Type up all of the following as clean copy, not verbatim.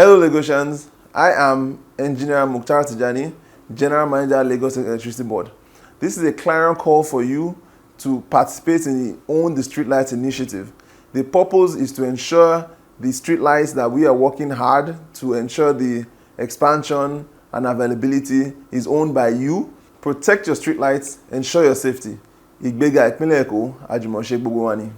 Hello Lagosians, I am Engineer Mukhtar Tijani, General Manager, Lagos Electricity Board. This is a clarion call for you to participate in the Own the Streetlights initiative. The purpose is to ensure the streetlights that we are working hard to ensure the expansion and availability is owned by you. Protect your streetlights, ensure your safety. Ìgbéga ìpínlẹ̀ Èkó, àjùmọ̀ṣe gbogbo wa ni.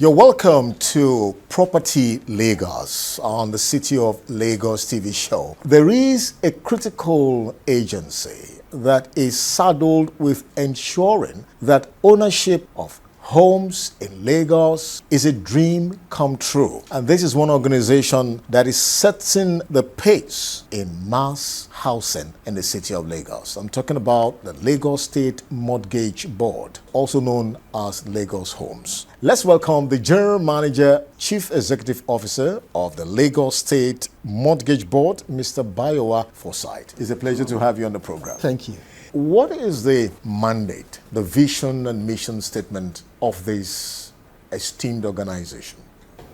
You're welcome to Property Lagos on the City of Lagos TV show. There is a critical agency that is saddled with ensuring that ownership of homes in Lagos is a dream come true. And this is one organization that is setting the pace in mass housing in the city of Lagos. I'm talking about the Lagos State Mortgage Board, also known as Lagos Homes. Let's welcome the General Manager, Chief Executive Officer of the Lagos State Mortgage Board, Mr. Bayowa Forsyth. It's a pleasure to have you on the program. Thank you. What is the mandate, the vision and mission statement of this esteemed organization?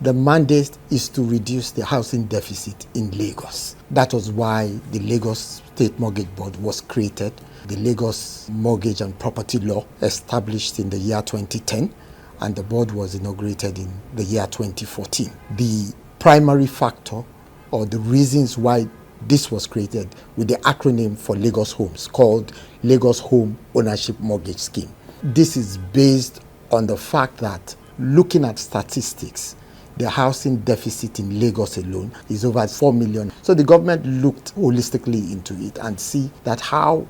The mandate is to reduce the housing deficit in Lagos. That was why the Lagos State Mortgage Board was created. The Lagos Mortgage and Property Law established in the year 2010, and the board was inaugurated in the year 2014. The primary factor or the reasons why this was created with the acronym for Lagos Homes called Lagos Home Ownership Mortgage Scheme. This is based on the fact that looking at statistics, the housing deficit in Lagos alone is over 4 million. So the government looked holistically into it and see that how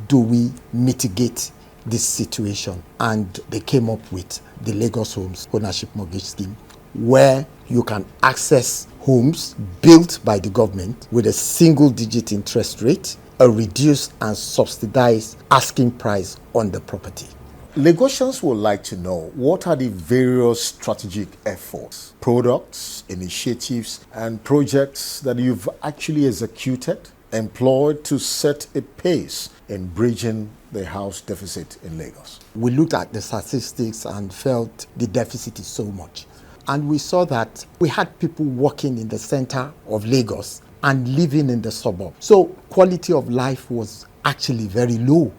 do we mitigate this situation, and they came up with the Lagos Homes Ownership Mortgage Scheme, where you can access homes built by the government with a single-digit interest rate, a reduced and subsidized asking price on the property. Lagosians would like to know what are the various strategic efforts, products, initiatives, and projects that you've actually executed, employed to set a pace in bridging the house deficit in Lagos. We looked at the statistics and felt the deficit is so much. And we saw that we had people working in the center of Lagos and living in the suburb. So quality of life was actually very low.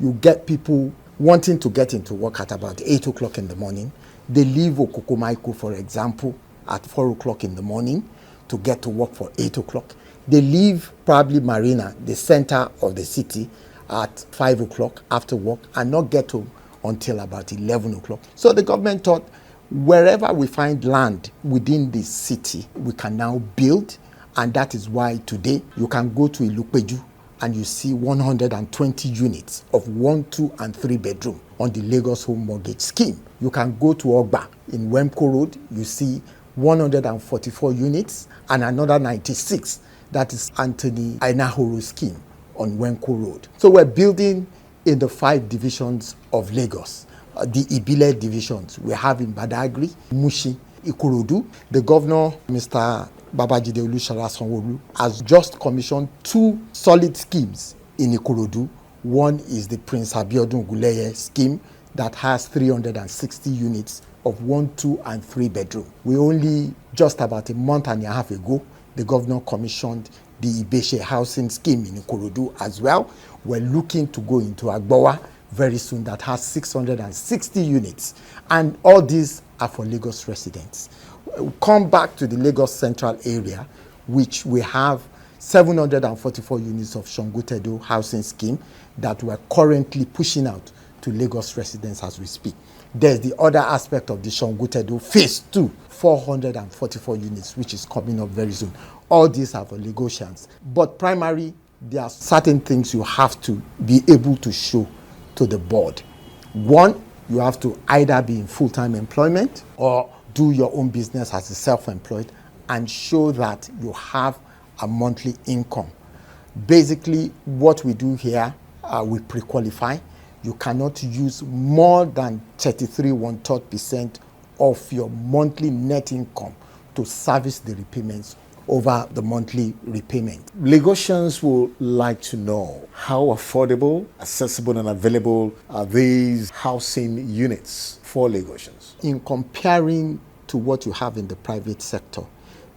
You get people wanting to get into work at about 8 o'clock in the morning. They leave Okokomaiko, for example, at 4 o'clock in the morning to get to work for 8 o'clock. They leave probably Marina, the center of the city, at 5 o'clock after work and not get home until about 11 o'clock. So the government thought, wherever we find land within the city, we can now build, and that is why today you can go to Ilupeju and you see 120 units of 1, 2, and 3 bedroom on the Lagos Home Mortgage Scheme. You can go to Ogba in Wemko Road, you see 144 units and another 96. That is Anthony Ainahoro Scheme on Wemko Road. So we're building in the 5 divisions of Lagos. The Ibile divisions we have in Badagry, Mushi, Ikorodu. The governor, Mr. Babajide Olusola Sanwo-Olu, has just commissioned 2 solid schemes in Ikorodu. One is the Prince Abiodun Guleye scheme that has 360 units of 1, 2, and 3 bedroom. We only just about a month and a half ago, the governor commissioned the Ibeshe housing scheme in Ikorodu as well. We're looking to go into Agbowa very soon that has 660 units, and all these are for Lagos residents. We'll come back to the Lagos Central area, which we have 744 units of Otedola housing scheme that we're currently pushing out to Lagos residents as we speak. There's the other aspect of the Otedola phase 2, 444 units, which is coming up very soon. All these are for Lagosians. But primarily, there are certain things you have to be able to show to the board. One, you have to either be in full-time employment or do your own business as a self-employed and show that you have a monthly income. Basically, what we do here, we pre-qualify. You cannot use more than 33 1/3% of your monthly net income to service the repayments over the monthly repayment. Lagosians would like to know how affordable, accessible, and available are these housing units for Lagosians? In comparing to what you have in the private sector,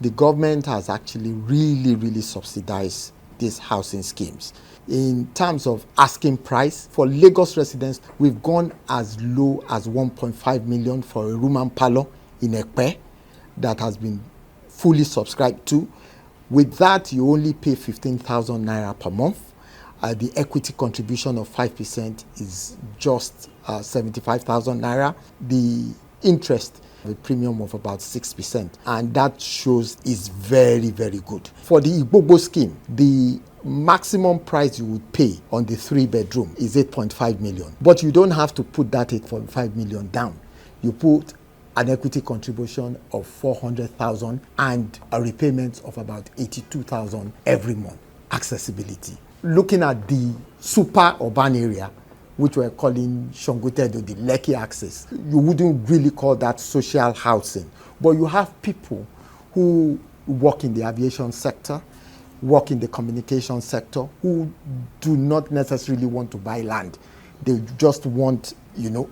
the government has actually really subsidized these housing schemes. In terms of asking price, for Lagos residents, we've gone as low as 1.5 million for a room and parlor in Ekpe that has been fully subscribed to. With that, you only pay 15,000 naira per month. The equity contribution of 5% is just 75,000 naira. The interest, a premium of about 6%, and that shows is very good. For the Igbobo scheme, the maximum price you would pay on the 3-bedroom is 8.5 million, but you don't have to put that 8.5 million down. You put an equity contribution of 400,000 and a repayment of about 82,000 every month. Accessibility. Looking at the super urban area, which we're calling Shongutedo, the Lekki axis, you wouldn't really call that social housing. But you have people who work in the aviation sector, work in the communication sector, who do not necessarily want to buy land. They just want,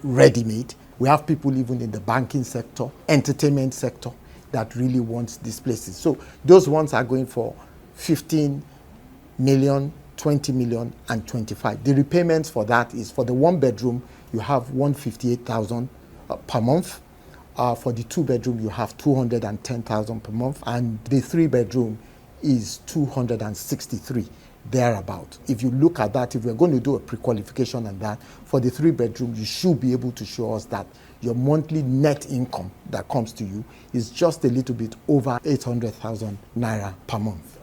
ready-made. We have people even in the banking sector, entertainment sector, that really want these places. So those ones are going for 15 million, 20 million, and 25. The repayments for that is, for the 1-bedroom, you have 158,000 per month. For the 2-bedroom, you have 210,000 per month. And the 3-bedroom is 263, thereabout. If you look at that, if we're going to do a pre-qualification on that, for the 3-bedroom, you should be able to show us that your monthly net income that comes to you is just a little bit over 800,000 naira per month.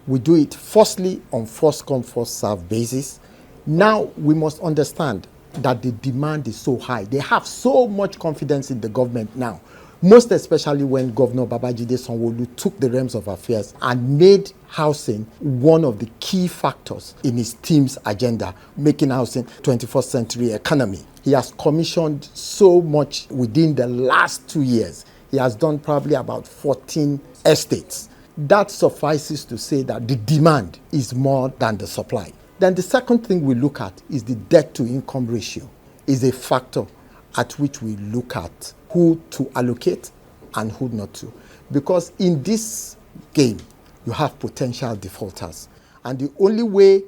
We do it firstly on first come, first serve basis. Now we must understand that the demand is so high. They have so much confidence in the government now, most especially when Governor Babajide Sanwo-Olu took the reins of affairs and made housing one of the key factors in his team's agenda, making housing 21st century economy. He has commissioned so much within the last 2 years. He has done probably about 14 estates. That suffices to say that the demand is more than the supply. Then the second thing we look at is the debt to income ratio, is a factor at which we look at who to allocate and who not to. Because in this game, you have potential defaulters. And the only way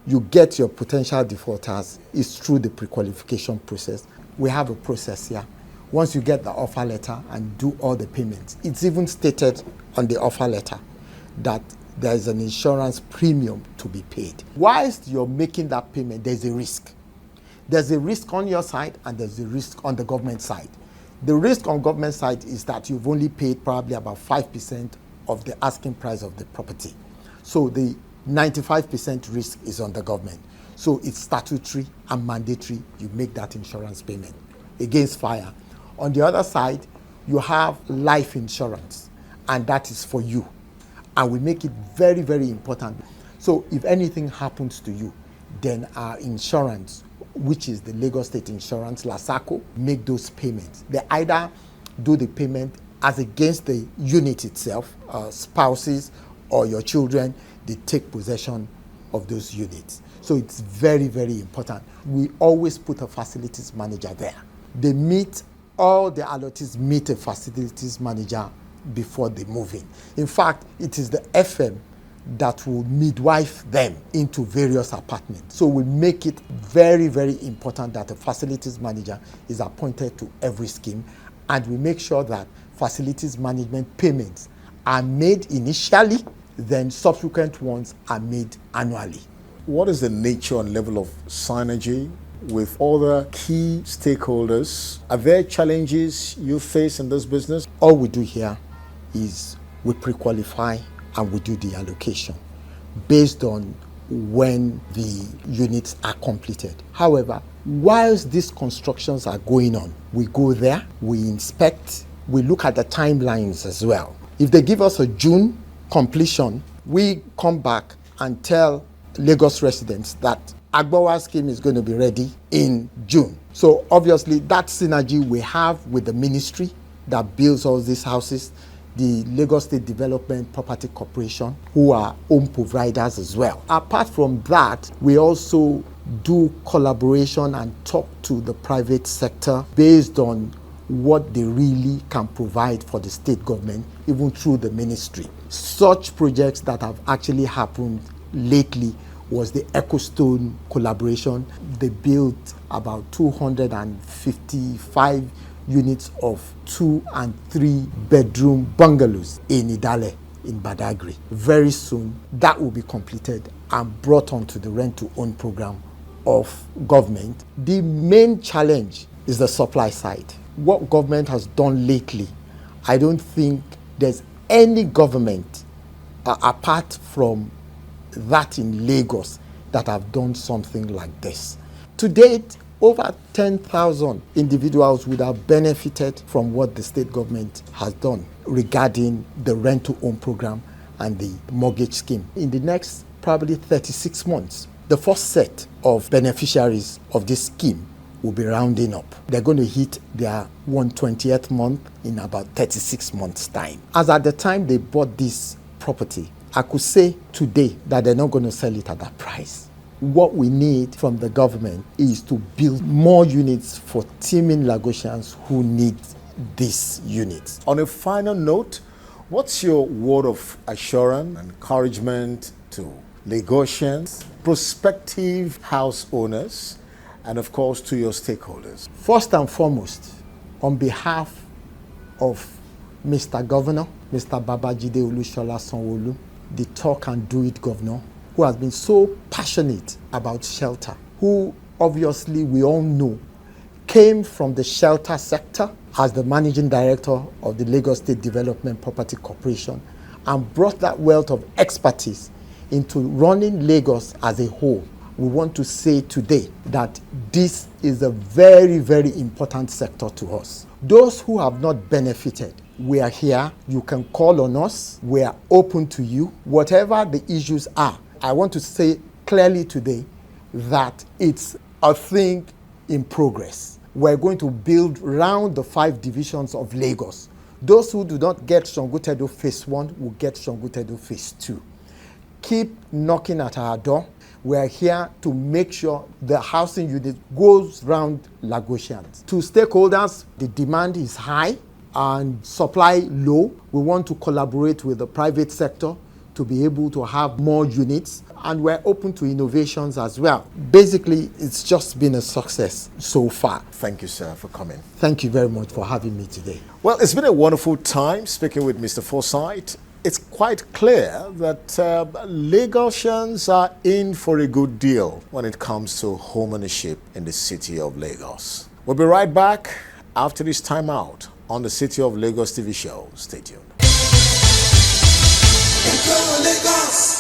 you get your potential defaulters is through the pre-qualification process. We have a process here. Once you get the offer letter and do all the payments, it's even stated on the offer letter that there is an insurance premium to be paid. Whilst you're making that payment, there's a risk. There's a risk on your side and there's a risk on the government side. The risk on government side is that you've only paid probably about 5% of the asking price of the property. So the 95% risk is on the government. So it's statutory and mandatory you make that insurance payment against fire. On the other side, you have life insurance, and that is for you. And we make it very important. So if anything happens to you, then our insurance, which is the Lagos State Insurance, LASACO, make those payments. They either do the payment as against the unit itself, spouses or your children, they take possession of those units. So it's very important. We always put a facilities manager there. They meet, all the allottees meet a facilities manager before they move in. In fact, it is the FM that will midwife them into various apartments. So we make it very important that a facilities manager is appointed to every scheme, and we make sure that facilities management payments are made initially, then subsequent ones are made annually. What is the nature and level of synergy with other key stakeholders? Are there challenges you face in this business? All we do here is we pre-qualify and we do the allocation based on when the units are completed. However, whilst these constructions are going on, we go there, we inspect, we look at the timelines as well. If they give us a June completion, we come back and tell Lagos residents that Agbawa scheme is going to be ready in June. So obviously that synergy we have with the ministry that builds all these houses, the Lagos State Development Property Corporation, who are home providers as well. Apart from that, we also do collaboration and talk to the private sector based on what they really can provide for the state government, even through the ministry. Such projects that have actually happened lately was the Ecostone collaboration. They built about 255 units of 2 and 3 bedroom bungalows in Idale, in Badagry. Very soon, that will be completed and brought onto the rent-to-own program of government. The main challenge is the supply side. What government has done lately, I don't think there's any government apart from that in Lagos that have done something like this. To date, over 10,000 individuals would have benefited from what the state government has done regarding the rent-to-own program and the mortgage scheme. In the next probably 36 months, the first set of beneficiaries of this scheme will be rounding up. They're going to hit their 120th month in about 36 months' time. As at the time they bought this property, I could say today that they're not going to sell it at that price. What we need from the government is to build more units for teeming Lagosians who need these units. On a final note, what's your word of assurance and encouragement to Lagosians, prospective house owners, and of course to your stakeholders? First and foremost, on behalf of Mr. Governor, Mr. Babajide Olusola Sanwo-Olu, the talk and do it governor, who has been so passionate about shelter, who obviously we all know came from the shelter sector as the managing director of the Lagos State Development Property Corporation and brought that wealth of expertise into running Lagos as a whole. We want to say today that this is a very, very important sector to us. Those who have not benefited, we are here. You can call on us. We are open to you. Whatever the issues are, I want to say clearly today that it's a thing in progress. We're going to build around the 5 divisions of Lagos. Those who do not get Songotedo Phase 1 will get Songotedo Phase 2. Keep knocking at our door. We're here to make sure the housing unit goes round Lagosians. To stakeholders, the demand is high and supply low. We want to collaborate with the private sector to be able to have more units, and we're open to innovations as well. Basically, it's just been a success so far. Thank you, sir, for coming. Thank you very much for having me today. Well, it's been a wonderful time speaking with Mr. Forsyth. It's quite clear that Lagosians are in for a good deal when it comes to home ownership in the city of Lagos. We'll be right back after this time out on the City of Lagos TV show. Stay tuned. Lagos.